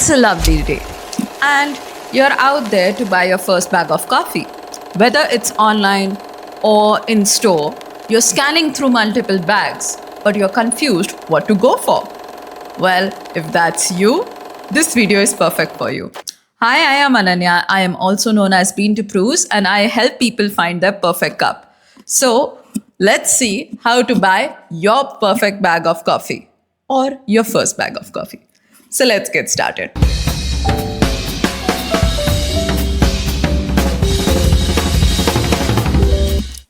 It's a lovely day, and you're out there to buy your first bag of coffee. Whether it's online or in store, you're scanning through multiple bags, but you're confused what to go for. Well, if that's you, this video is perfect for you. Hi, I am Ananya. I am also known as Bean to Prues, and I help people find their perfect cup. So, let's see how to buy your perfect bag of coffee or your first bag of coffee. So, let's get started.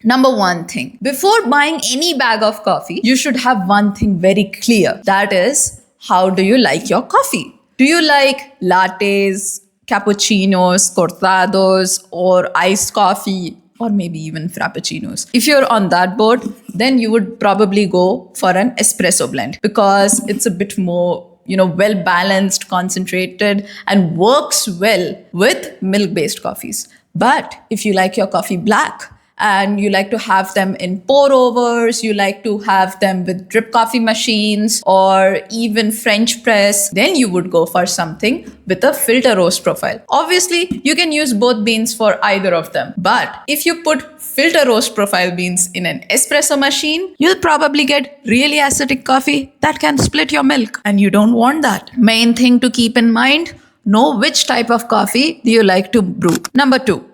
Number one thing, before buying any bag of coffee, you should have one thing very clear. That is, how do you like your coffee? Do you like lattes, cappuccinos, cortados, or iced coffee, or maybe even frappuccinos? If you're on that boat, then you would probably go for an espresso blend because it's a bit more well balanced, concentrated, and works well with milk based coffees. But if you like your coffee black, and you like to have them in pour overs, you like to have them with drip coffee machines or even French press, then you would go for something with a filter roast profile. Obviously, you can use both beans for either of them. But if you put filter roast profile beans in an espresso machine, you'll probably get really acidic coffee that can split your milk. And you don't want that. Main thing to keep in mind, know which type of coffee do you like to brew. Number two,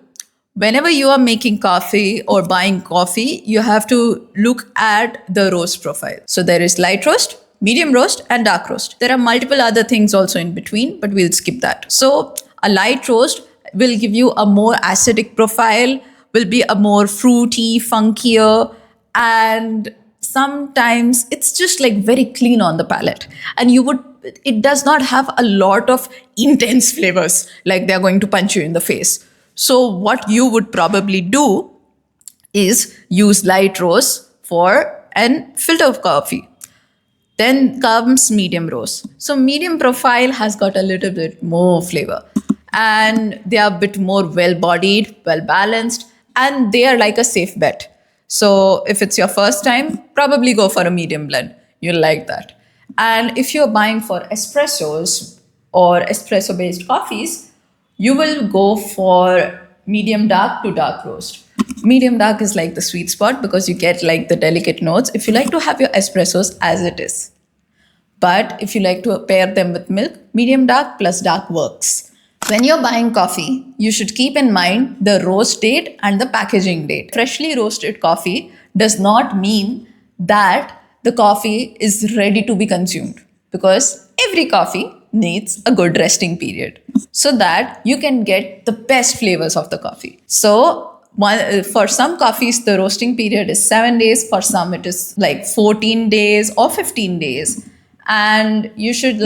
whenever you are making coffee or buying coffee, you have to look at the roast profile. So there is light roast, medium roast, and dark roast. There are multiple other things also in between, but we'll skip that. So a light roast will give you a more acidic profile, will be a more fruity, funkier, and sometimes it's just like very clean on the palate. And it does not have a lot of intense flavors, like they're going to punch you in the face. So what you would probably do is use light roast for an filter of coffee. Then comes medium roast. So medium profile has got a little bit more flavor and they are a bit more well-bodied, well-balanced, and they are like a safe bet. So if it's your first time, probably go for a medium blend. You'll like that. And if you're buying for espressos or espresso-based coffees, you will go for medium dark to dark roast. Medium dark is like the sweet spot because you get like the delicate notes if you like to have your espressos as it is. But if you like to pair them with milk, medium dark plus dark works. When you're buying coffee, you should keep in mind the roast date and the packaging date. Freshly roasted coffee does not mean that the coffee is ready to be consumed because every coffee needs a good resting period so that you can get the best flavors of the coffee. So for some coffees, the roasting period is 7 days. For some, it is like 14 days or 15 days. And you should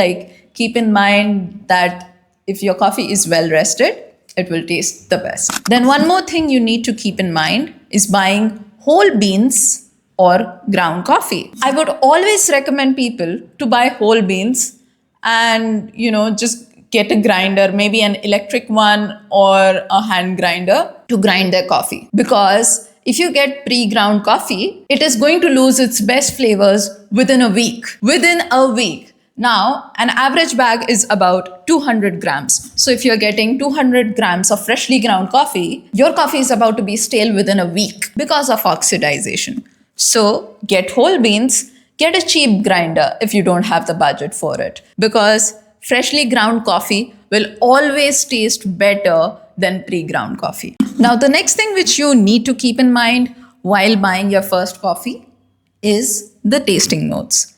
keep in mind that if your coffee is well rested, it will taste the best. Then one more thing you need to keep in mind is buying whole beans or ground coffee. I would always recommend people to buy whole beans and just get a grinder, maybe an electric one or a hand grinder to grind their coffee. Because if you get pre-ground coffee, it is going to lose its best flavors within a week. Now, an average bag is about 200 grams. So if you're getting 200 grams of freshly ground coffee, your coffee is about to be stale within a week because of oxidization. So get whole beans. Get a cheap grinder if you don't have the budget for it, because freshly ground coffee will always taste better than pre-ground coffee. Now, the next thing which you need to keep in mind while buying your first coffee is the tasting notes.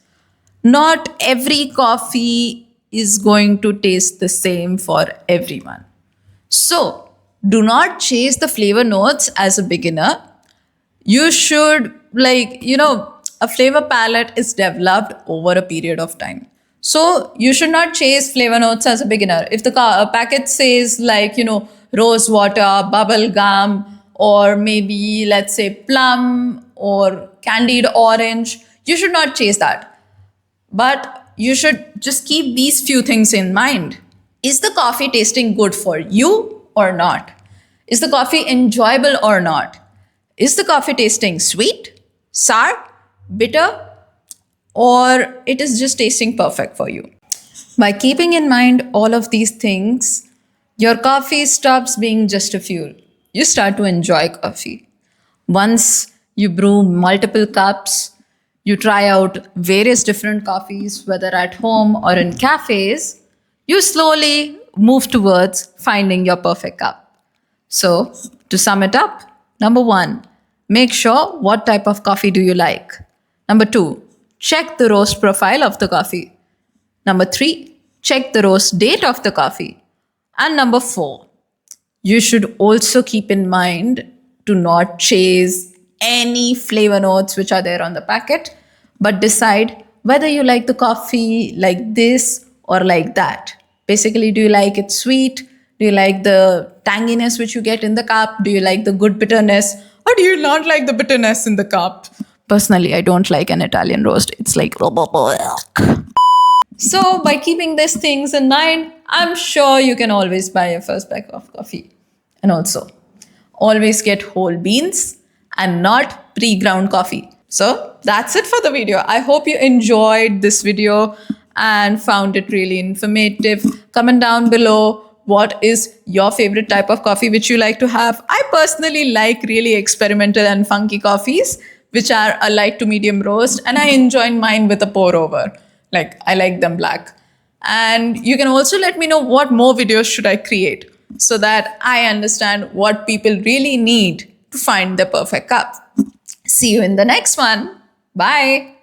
Not every coffee is going to taste the same for everyone. So, do not chase the flavor notes as a beginner. You should a flavor palette is developed over a period of time. So you should not chase flavor notes as a beginner. If the packet says rose water, bubble gum, or maybe let's say plum or candied orange, you should not chase that. But you should just keep these few things in mind. Is the coffee tasting good for you or not? Is the coffee enjoyable or not? Is the coffee tasting sweet, sour, bitter, or it is just tasting perfect for you? By keeping in mind all of these things, your coffee stops being just a fuel. You start to enjoy coffee. Once you brew multiple cups, you try out various different coffees, whether at home or in cafes, you slowly move towards finding your perfect cup. So, to sum it up, number one, make sure what type of coffee do you like. Number two, check the roast profile of the coffee. Number three, check the roast date of the coffee. And number four, you should also keep in mind to not chase any flavor notes which are there on the packet, but decide whether you like the coffee like this or like that. Basically, do you like it sweet? Do you like the tanginess which you get in the cup? Do you like the good bitterness? Or do you not like the bitterness in the cup? Personally, I don't like an Italian roast. It's like so, by keeping these things in mind, I'm sure you can always buy your first bag of coffee. And also, always get whole beans and not pre ground coffee. So, that's it for the video. I hope you enjoyed this video and found it really informative. Comment down below what is your favorite type of coffee which you like to have. I personally like really experimental and funky coffees, which are a light to medium roast, and I enjoy mine with a pour over. Like, I like them black. And you can also let me know what more videos should I create so that I understand what people really need to find the perfect cup. See you in the next one. Bye.